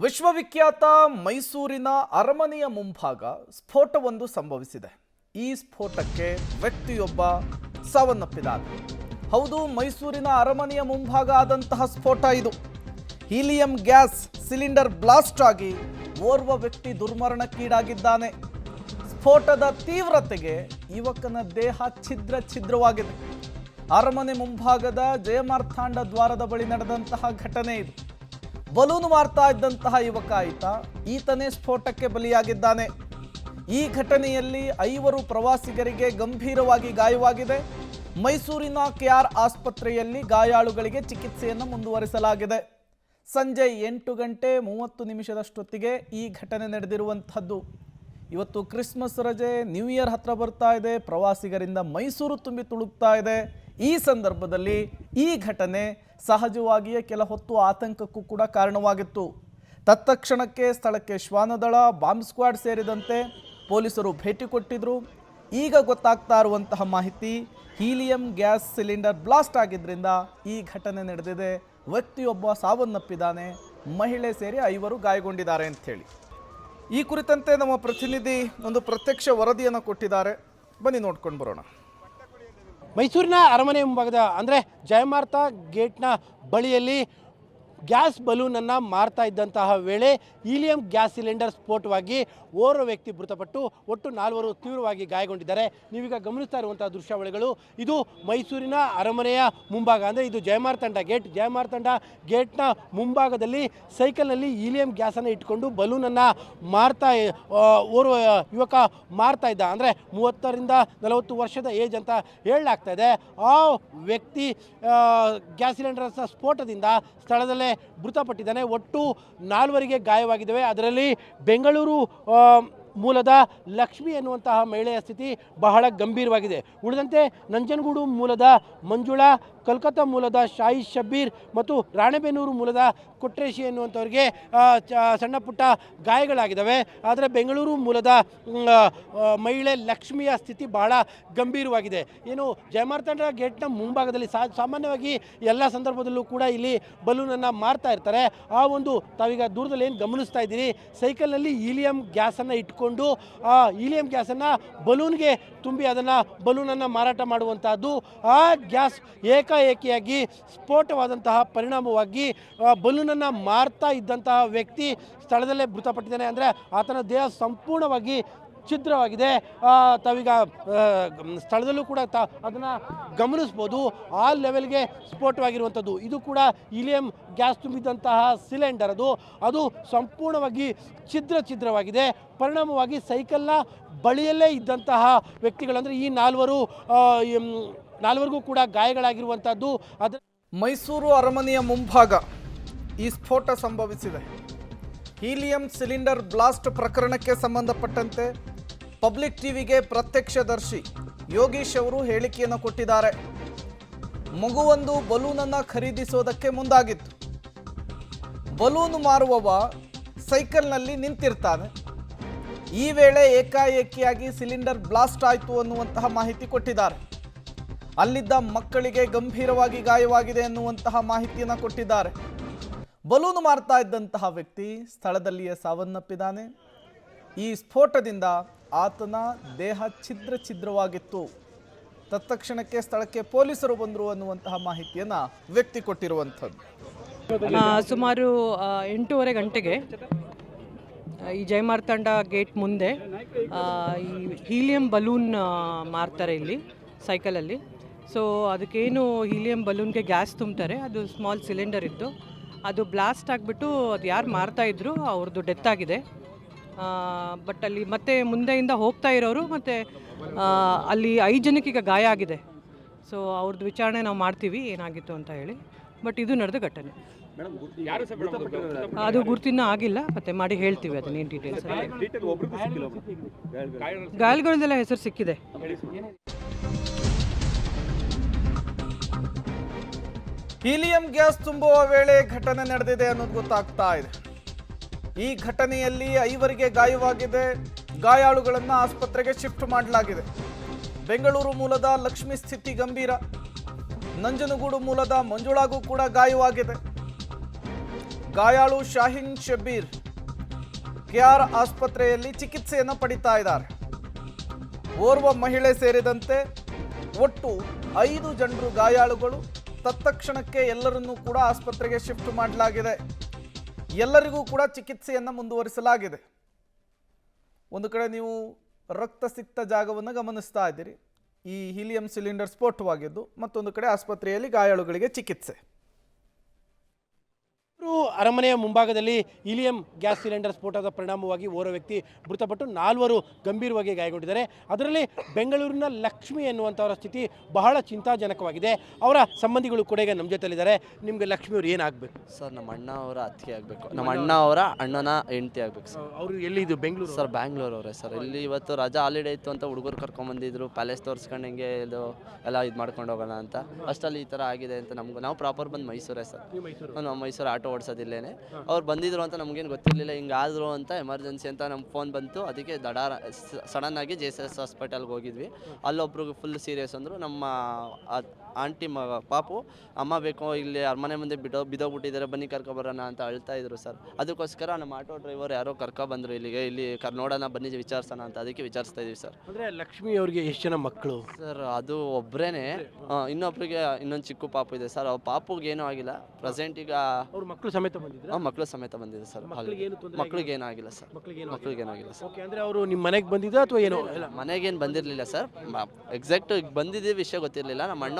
ವಿಶ್ವವಿಖ್ಯಾತ ಮೈಸೂರಿನ ಅರಮನೆಯ ಮುಂಭಾಗ ಸ್ಫೋಟವೊಂದು ಸಂಭವಿಸಿದೆ. ಈ ಸ್ಫೋಟಕ್ಕೆ ವ್ಯಕ್ತಿಯೊಬ್ಬ ಸಾವನ್ನಪ್ಪಿದ್ದಾನೆ. ಹೌದು, ಮೈಸೂರಿನ ಅರಮನೆಯ ಮುಂಭಾಗ ಆದಂತಹ ಸ್ಫೋಟ ಇದು. ಹೀಲಿಯಂ ಗ್ಯಾಸ್ ಸಿಲಿಂಡರ್ ಬ್ಲಾಸ್ಟ್ ಆಗಿ ಓರ್ವ ವ್ಯಕ್ತಿ ದುರ್ಮರಣಕ್ಕೀಡಾಗಿದ್ದಾನೆ. ಸ್ಫೋಟದ ತೀವ್ರತೆಗೆ ಯುವಕನ ದೇಹ ಛಿದ್ರವಾಗಿದೆ. ಅರಮನೆ ಮುಂಭಾಗದ ಜಯಮಾರ್ತಾಂಡ ದ್ವಾರದ ಬಳಿ ನಡೆದಂತಹ ಘಟನೆ ಇದು. ಬಲೂನು ಮಾರ್ತಾ ಇದ್ದಂತಹ ಯುವಕ ಈತನೇ ಸ್ಫೋಟಕ್ಕೆ ಬಲಿಯಾಗಿದ್ದಾನೆ. ಈ ಘಟನೆಯಲ್ಲಿ 5 ಪ್ರವಾಸಿಗರಿಗೆ ಗಂಭೀರವಾಗಿ ಗಾಯವಾಗಿದೆ. ಮೈಸೂರಿನ ಕೆಆರ್ ಆಸ್ಪತ್ರೆಯಲ್ಲಿ ಗಾಯಾಳುಗಳಿಗೆ ಚಿಕಿತ್ಸೆಯನ್ನು ಮುಂದುವರಿಸಲಾಗಿದೆ. ಸಂಜೆ 8:30 ಈ ಘಟನೆ ನಡೆದಿರುವಂಥದ್ದು. ಇವತ್ತು ಕ್ರಿಸ್ಮಸ್ ರಜೆ, ನ್ಯೂ ಇಯರ್ ಹತ್ರ ಬರ್ತಾ ಇದೆ. ಪ್ರವಾಸಿಗರಿಂದ ಮೈಸೂರು ತುಂಬಿ ತುಳುಕ್ತಾ ಇದೆ. ಈ ಸಂದರ್ಭದಲ್ಲಿ ಈ ಘಟನೆ ಸಹಜವಾಗಿಯೇ ಕೆಲ ಹೊತ್ತು ಆತಂಕಕ್ಕೂ ಕೂಡ ಕಾರಣವಾಗಿತ್ತು. ತತ್ಕ್ಷಣಕ್ಕೆ ಸ್ಥಳಕ್ಕೆ ಶ್ವಾನದಳ, ಬಾಂಬ್ ಸ್ಕ್ವಾಡ್ ಸೇರಿದಂತೆ ಪೊಲೀಸರು ಭೇಟಿ ಕೊಟ್ಟಿದ್ರು. ಈಗ ಗೊತ್ತಾಗ್ತಾ ಇರುವಂತಹ ಮಾಹಿತಿ, ಹೀಲಿಯಂ ಗ್ಯಾಸ್ ಸಿಲಿಂಡರ್ ಬ್ಲಾಸ್ಟ್ ಆಗಿದ್ದರಿಂದ ಈ ಘಟನೆ ನಡೆದಿದೆ. ವ್ಯಕ್ತಿಯೊಬ್ಬ ಸಾವನ್ನಪ್ಪಿದ್ದಾನೆ, ಮಹಿಳೆ ಸೇರಿ 5 ಗಾಯಗೊಂಡಿದ್ದಾರೆ ಅಂಥೇಳಿ. ಈ ಕುರಿತಂತೆ ನಮ್ಮ ಪ್ರತಿನಿಧಿ ಒಂದು ಪ್ರತ್ಯಕ್ಷ ವರದಿಯನ್ನು ಕೊಟ್ಟಿದ್ದಾರೆ. ಬನ್ನಿ ನೋಡ್ಕೊಂಡು ಬರೋಣ. ಮೈಸೂರಿನ ಅರಮನೆ ಮುಂಭಾಗದ ಅಂದರೆ ಜಯಮಾರ್ತಾ ಗೇಟ್ನ ಬಳಿಯಲ್ಲಿ ಗ್ಯಾಸ್ ಬಲೂನನ್ನು ಮಾರ್ತಾ ಇದ್ದಂತಹ ವೇಳೆ ಹೀಲಿಯಂ ಗ್ಯಾಸ್ ಸಿಲಿಂಡರ್ ಸ್ಫೋಟವಾಗಿ ಓರ್ವ ವ್ಯಕ್ತಿ ಮೃತಪಟ್ಟು ಒಟ್ಟು 4 ತೀವ್ರವಾಗಿ ಗಾಯಗೊಂಡಿದ್ದಾರೆ. ನೀವೀಗ ಗಮನಿಸ್ತಾ ಇರುವಂತಹ ದೃಶ್ಯಾವಳಿಗಳು ಇದು ಮೈಸೂರಿನ ಅರಮನೆಯ ಮುಂಭಾಗ, ಅಂದರೆ ಇದು ಜಯಮಾರ್ತಾಂಡ ಗೇಟ್ನ ಮುಂಭಾಗದಲ್ಲಿ ಸೈಕಲ್ನಲ್ಲಿ ಹೀಲಿಯಂ ಗ್ಯಾಸನ್ನು ಇಟ್ಕೊಂಡು ಬಲೂನನ್ನು ಮಾರ್ತಾ ಓರ್ವ ಯುವಕ ಮಾರ್ತಾ ಇದ್ದ. ಅಂದರೆ 30ರಿಂದ 40 ವರ್ಷದ ಏಜ್ ಅಂತ ಹೇಳಲಾಗ್ತಾ ಇದೆ. ಆ ವ್ಯಕ್ತಿ ಗ್ಯಾಸ್ ಸಿಲಿಂಡರ್ ಸ್ಫೋಟದಿಂದ ಸ್ಥಳದಲ್ಲೇ ಮೃತಪಟ್ಟಿದ್ದಾನೆ. ಒಟ್ಟು 4 ಗಾಯವಾಗಿದ್ದಾವೆ. ಅದರಲ್ಲಿ ಬೆಂಗಳೂರು ಮೂಲದ ಲಕ್ಷ್ಮಿ ಎನ್ನುವಂತಹ ಮಹಿಳೆಯ ಸ್ಥಿತಿ ಬಹಳ ಗಂಭೀರವಾಗಿದೆ. ಉಳಿದಂತೆ ನಂಜನಗೂಡು ಮೂಲದ ಮಂಜುಳಾ, ಕಲ್ಕತ್ತಾ ಮೂಲದ ಶಾಹಿ ಶಬ್ಬೀರ್ ಮತ್ತು ರಾಣೆಬೆನ್ನೂರು ಮೂಲದ ಕೊಟ್ರೇಶಿ ಎನ್ನುವಂಥವ್ರಿಗೆ ಸಣ್ಣ ಪುಟ್ಟ ಗಾಯಗಳಾಗಿದ್ದಾವೆ. ಆದರೆ ಬೆಂಗಳೂರು ಮೂಲದ ಮಹಿಳೆ ಲಕ್ಷ್ಮಿಯ ಸ್ಥಿತಿ ಬಹಳ ಗಂಭೀರವಾಗಿದೆ. ಏನು ಜಯಮಾರ್ತಾಂಡ ಗೇಟ್ನ ಮುಂಭಾಗದಲ್ಲಿ ಸಾಮಾನ್ಯವಾಗಿ ಎಲ್ಲ ಸಂದರ್ಭದಲ್ಲೂ ಕೂಡ ಇಲ್ಲಿ ಬಲೂನನ್ನು ಮಾರ್ತಾ ಇರ್ತಾರೆ. ಆ ಒಂದು ತಾವೀಗ ದೂರದಲ್ಲಿ ಏನು ಗಮನಿಸ್ತಾ ಇದ್ದೀರಿ, ಸೈಕಲ್ನಲ್ಲಿ ಹೀಲಿಯಂ ಗ್ಯಾಸನ್ನು ಇಟ್ಕೊಂಡು ಆ ಹೀಲಿಯಂ ಗ್ಯಾಸನ್ನು ಬಲೂನ್ಗೆ ತುಂಬಿ ಅದನ್ನು ಬಲೂನನ್ನು ಮಾರಾಟ ಮಾಡುವಂತಹದ್ದು. ಆ ಗ್ಯಾಸ್ ಏಕಾಏಕಿಯಾಗಿ ಸ್ಫೋಟವಾದಂತಹ ಪರಿಣಾಮವಾಗಿ ಬಲೂನನ್ನು ಮಾರ್ತಾ ಇದ್ದಂತಹ ವ್ಯಕ್ತಿ ಸ್ಥಳದಲ್ಲೇ ಮೃತಪಟ್ಟಿದ್ದಾನೆ. ಅಂದರೆ ಆತನ ದೇಹ ಸಂಪೂರ್ಣವಾಗಿ ಛಿದ್ರವಾಗಿದೆ. ತಾವೀಗ ಸ್ಥಳದಲ್ಲೂ ಕೂಡ ಅದನ್ನು ಗಮನಿಸ್ಬೋದು. ಆ ಲೆವೆಲ್ಗೆ ಸ್ಫೋಟವಾಗಿರುವಂಥದ್ದು. ಇದು ಕೂಡ ಹೀಲಿಯಂ ಗ್ಯಾಸ್ ತುಂಬಿದಂತಹ ಸಿಲಿಂಡರ್ ಅದು ಸಂಪೂರ್ಣವಾಗಿ ಛಿದ್ರವಾಗಿದೆ. ಪರಿಣಾಮವಾಗಿ ಸೈಕಲ್ನ ಬಳಿಯಲ್ಲೇ ಇದ್ದಂತಹ ವ್ಯಕ್ತಿಗಳಂದರೆ ಈ 4 ಕೂಡ ಗಾಯಗಳಾಗಿರುವಂಥದ್ದು. ಮೈಸೂರು ಅರಮನೆಯ ಮುಂಭಾಗ ಈ ಸ್ಫೋಟ ಸಂಭವಿಸಿದೆ. ಹೀಲಿಯಂ ಸಿಲಿಂಡರ್ ಬ್ಲಾಸ್ಟ್ ಪ್ರಕರಣಕ್ಕೆ ಸಂಬಂಧಪಟ್ಟಂತೆ ಪಬ್ಲಿಕ್ ಟಿವಿಗೆ ಪ್ರತ್ಯಕ್ಷದರ್ಶಿ ಯೋಗೀಶ್ ಅವರು ಹೇಳಿಕೆಯನ್ನು ಕೊಟ್ಟಿದ್ದಾರೆ. ಮಗುವೊಂದು ಬಲೂನನ್ನು ಖರೀದಿಸೋದಕ್ಕೆ ಮುಂದಾಗಿತ್ತು. ಬಲೂನು ಮಾರುವವ ಸೈಕಲ್ನಲ್ಲಿ ನಿಂತಿರ್ತಾನೆ. ಈ ವೇಳೆ ಏಕಾಏಕಿಯಾಗಿ ಸಿಲಿಂಡರ್ ಬ್ಲಾಸ್ಟ್ ಆಯಿತು ಅನ್ನುವಂತಹ ಮಾಹಿತಿ ಕೊಟ್ಟಿದ್ದಾರೆ. ಅಲ್ಲಿದ್ದ ಮಕ್ಕಳಿಗೆ ಗಂಭೀರವಾಗಿ ಗಾಯವಾಗಿದೆ ಎನ್ನುವಂತಹ ಮಾಹಿತಿಯನ್ನು ಕೊಟ್ಟಿದ್ದಾರೆ. ಬಲೂನು ಮಾರ್ತಾ ಇದ್ದಂತಹ ವ್ಯಕ್ತಿ ಸ್ಥಳದಲ್ಲಿಯೇ ಸಾವನ್ನಪ್ಪಿದ್ದಾನೆ. ಈ ಸ್ಫೋಟದಿಂದ ಆತನ ದೇಹ ಛಿದ್ರವಾಗಿತ್ತು. ತತ್ಕ್ಷಣಕ್ಕೆ ಸ್ಥಳಕ್ಕೆ ಪೊಲೀಸರು ಬಂದರು ಅನ್ನುವಂತಹ ಮಾಹಿತಿಯನ್ನು ವ್ಯಕ್ತಿ ಕೊಟ್ಟಿರುವಂಥದ್ದು. ಸುಮಾರು 8:30 ಗಂಟೆಗೆ ಈ ಜಯಮಾರ್ತಾಂಡ ಗೇಟ್ ಮುಂದೆ ಈ ಹೀಲಿಯಂ ಬಲೂನ್ ಮಾರ್ತಾರೆ ಇಲ್ಲಿ ಸೈಕಲಲ್ಲಿ. ಸೊ ಅದಕ್ಕೇನು ಹೀಲಿಯಂ ಬಲೂನ್ಗೆ ಗ್ಯಾಸ್ ತುಂಬ್ತಾರೆ, ಅದು ಸ್ಮಾಲ್ ಸಿಲಿಂಡರ್ ಇತ್ತು. ಅದು ಬ್ಲಾಸ್ಟ್ ಆಗಿಬಿಟ್ಟು ಅದು ಯಾರು ಮಾರ್ತಾಯಿದ್ರು ಅವ್ರದ್ದು ಡೆತ್ ಆಗಿದೆ. ಬಟ್ ಅಲ್ಲಿ ಮತ್ತೆ ಮುಂದೆಯಿಂದ ಹೋಗ್ತಾ ಇರೋರು ಮತ್ತು ಅಲ್ಲಿ 5 ಜನಕ್ಕೆ ಈಗ ಗಾಯ ಆಗಿದೆ. ಸೊ ಅವ್ರದ್ದು ವಿಚಾರಣೆ ನಾವು ಮಾಡ್ತೀವಿ ಏನಾಗಿತ್ತು ಅಂತ ಹೇಳಿ. ಬಟ್ ಇದು ನಡೆದ ಘಟನೆ. ಅದು ಗುರುತಿನ ಆಗಿಲ್ಲ, ಮತ್ತೆ ಮಾಡಿ ಹೇಳ್ತೀವಿ ಅದನ್ನೇನು ಡೀಟೇಲ್ಸ್. ಗಾಯಗಳದೆಲ್ಲ ಹೆಸರು ಸಿಕ್ಕಿದೆ. ಹೀಲಿಯಂ ಗ್ಯಾಸ್ ತುಂಬುವ ವೇಳೆ ಘಟನೆ ನಡೆದಿದೆ ಅನ್ನೋದು ಗೊತ್ತಾಗ್ತಾ ಇದೆ. ಈ ಘಟನೆಯಲ್ಲಿ 5 ಗಾಯವಾಗಿದೆ. ಗಾಯಾಳುಗಳನ್ನು ಆಸ್ಪತ್ರೆಗೆ ಶಿಫ್ಟ್ ಮಾಡಲಾಗಿದೆ. ಬೆಂಗಳೂರು ಮೂಲದ ಲಕ್ಷ್ಮಿ ಸ್ಥಿತಿ ಗಂಭೀರ. ನಂಜನಗೂಡು ಮೂಲದ ಮಂಜುಳಾಗೂ ಕೂಡ ಗಾಯವಾಗಿದೆ. ಗಾಯಾಳು ಶಾಹೀನ್ ಶಬೀರ್ ಕೆಆರ್ ಆಸ್ಪತ್ರೆಯಲ್ಲಿ ಚಿಕಿತ್ಸೆಯನ್ನು ಪಡಿತಾ ಇದ್ದಾರೆ. ಓರ್ವ ಮಹಿಳೆ ಸೇರಿದಂತೆ ಒಟ್ಟು 5 ಜನರು ಗಾಯಾಳುಗಳು. ತತ್ಕ್ಷಣಕ್ಕೆ ಎಲ್ಲರನ್ನೂ ಕೂಡ ಆಸ್ಪತ್ರೆಗೆ ಶಿಫ್ಟ್ ಮಾಡಲಾಗಿದೆ. ಎಲ್ಲರಿಗೂ ಕೂಡ ಚಿಕಿತ್ಸೆಯನ್ನು ಮುಂದುವರಿಸಲಾಗಿದೆ. ಒಂದು ಕಡೆ ನೀವು ರಕ್ತಸಿಕ್ತ ಜಾಗವನ್ನು ಗಮನಿಸ್ತಾ ಇದ್ದೀರಿ. ಈ ಹೀಲಿಯಂ ಸಿಲಿಂಡರ್ ಸ್ಫೋಟವಾಗಿದ್ದು, ಮತ್ತೊಂದು ಕಡೆ ಆಸ್ಪತ್ರೆಯಲ್ಲಿ ಗಾಯಾಳುಗಳಿಗೆ ಚಿಕಿತ್ಸೆ. ಅರಮನೆಯ ಮುಂಭಾಗದಲ್ಲಿ ಹೀಲಿಯಂ ಗ್ಯಾಸ್ ಸಿಲಿಂಡರ್ ಸ್ಫೋಟದ ಪರಿಣಾಮವಾಗಿ ಓರ್ವ ವ್ಯಕ್ತಿ ಮೃತಪಟ್ಟು 4 ಗಂಭೀರವಾಗಿ ಗಾಯಗೊಂಡಿದ್ದಾರೆ. ಅದರಲ್ಲಿ ಬೆಂಗಳೂರಿನ ಲಕ್ಷ್ಮಿ ಎನ್ನುವಂಥವರ ಸ್ಥಿತಿ ಬಹಳ ಚಿಂತಾಜನಕವಾಗಿದೆ. ಅವರ ಸಂಬಂಧಿಗಳು ಕೂಡ ಈಗ ನಮ್ಮ ಜೊತೆಲಿದ್ದಾರೆ. ನಿಮಗೆ ಲಕ್ಷ್ಮಿ ಅವ್ರು ಏನಾಗಬೇಕು ಸರ್? ನಮ್ಮ ಅಣ್ಣ ಅವರ ಅತ್ತಿಗೆ ಆಗಬೇಕು. ನಮ್ಮ ಅಣ್ಣ ಅವರ ಅಣ್ಣನ ಹೆಂಡತಿ ಆಗಬೇಕು ಸರ್. ಅವರು ಎಲ್ಲಿದ್ದು? ಬೆಂಗಳೂರು ಸರ್ ಬ್ಯಾಂಗ್ಳೂರ್ ಅವರೇ ಸರ್. ಇಲ್ಲಿ ಇವತ್ತು ರಜಾ ಹಾಲಿಡೇ ಇತ್ತು ಅಂತ ಹುಡುಗರು ಕರ್ಕೊಂಬಂದಿದ್ರು. ಪ್ಯಾಲೇಸ್ ತೋರಿಸ್ಕೊಂಡಂಗೆ ಇದು ಎಲ್ಲ ಇದು ಮಾಡ್ಕೊಂಡು ಹೋಗೋಣ ಅಂತ. ಅಷ್ಟಲ್ಲಿ ಈ ಥರ ಆಗಿದೆ ಅಂತ ನಾವು ಪ್ರಾಪರ್ ಬಂದು ಮೈಸೂರೇ ಸರ್. ನಾವು ಮೈಸೂರು ಆಟೋ ಓಡಿಸೋದಿಲ್ಲೇನೆ. ಅವ್ರು ಬಂದಿದ್ರು ಅಂತ ನಮಗೇನು ಗೊತ್ತಿರಲಿಲ್ಲ. ಹಿಂಗಾದ್ರು ಅಂತ ಎಮರ್ಜೆನ್ಸಿ ಅಂತ ನಮ್ಗೆ ಫೋನ್ ಬಂತು. ಅದಕ್ಕೆ ಸಡನ್ ಆಗಿ JSS ಹಾಸ್ಪಿಟಲ್ಗೆ ಹೋಗಿದ್ವಿ. ಅಲ್ಲೊಬ್ರಿಗೆ ಫುಲ್ ಸೀರಿಯಸ್ ಅಂದರು. ನಮ್ಮ ಆಂಟಿ ಪಾಪು ಅಮ್ಮ ಬೇಕು, ಇಲ್ಲಿ ಅರಮನೆ ಮುಂದೆ ಬಿದ್ದೋಗ್ಬಿಟ್ಟಿದ್ದಾರೆ, ಬನ್ನಿ ಕರ್ಕೊಬರೋಣ ಅಂತ ಅಳ್ತಾ ಇದ್ರು ಸರ್. ಅದಕ್ಕೋಸ್ಕರ ನಮ್ಮ ಆಟೋ ಡ್ರೈವರ್ ಯಾರೋ ಕರ್ಕೊಬಂದರು ಇಲ್ಲಿಗೆ. ಇಲ್ಲಿ ನೋಡೋಣ ಬನ್ನಿ ವಿಚಾರಿಸೋಣ ಅಂತ ಅದಕ್ಕೆ ವಿಚಾರಿಸ್ತಾ ಇದೀವಿ ಸರ್. ಅಂದರೆ ಲಕ್ಷ್ಮಿ ಅವ್ರಿಗೆ ಎಷ್ಟು ಜನ ಮಕ್ಕಳು ಸರ್? ಅದು ಒಬ್ಬರೇನೆ. ಇನ್ನೊಬ್ರಿಗೆ ಇನ್ನೊಂದು ಚಿಕ್ಕ ಪಾಪು ಇದೆ ಸರ್. ಅವ್ರ ಪಾಪುಗೆ ಏನೂ ಆಗಿಲ್ಲ ಪ್ರೆಸೆಂಟ್. ಈಗ ಅವ್ರ ಮಕ್ಕಳು ಸಮೇತ ಬಂದಿದ್ರು? ಮಕ್ಕಳು ಸಮೇತ ಬಂದಿದೆ ಸರ್. ಮಕ್ಳಿಗೆ ಏನೂ ಆಗಿಲ್ಲ ಸರ್. ಮಕ್ಳಿಗೆ ಏನಾಗಿಲ್ಲ ಸರ್. ಓಕೆ, ಅಂದರೆ ಅವರು ನಿಮ್ಮ ಮನೆಗೆ ಬಂದಿದ್ದ ಅಥವಾ ಏನೋ? ಮನೆಗೇನು ಬಂದಿರಲಿಲ್ಲ ಸರ್. ಎಕ್ಸಾಕ್ಟ್ ಬಂದಿದ್ದ ವಿಷಯ ಗೊತ್ತಿರಲಿಲ್ಲ. ನಮ್ಮ ಅಣ್ಣ